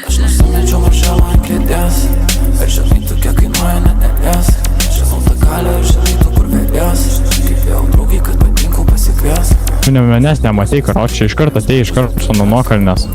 Aš nusimečiau maršalą ant kėdės. Ir žinai tokia kainuoja net nelies. Žinau tą galę ir žinai tu kur vėlės. Kaip jau draugai, kad patinko pasikvies. Tu ne manęs nematei, karočiui, iš karto atėjai iš karto nuo nuokalnės.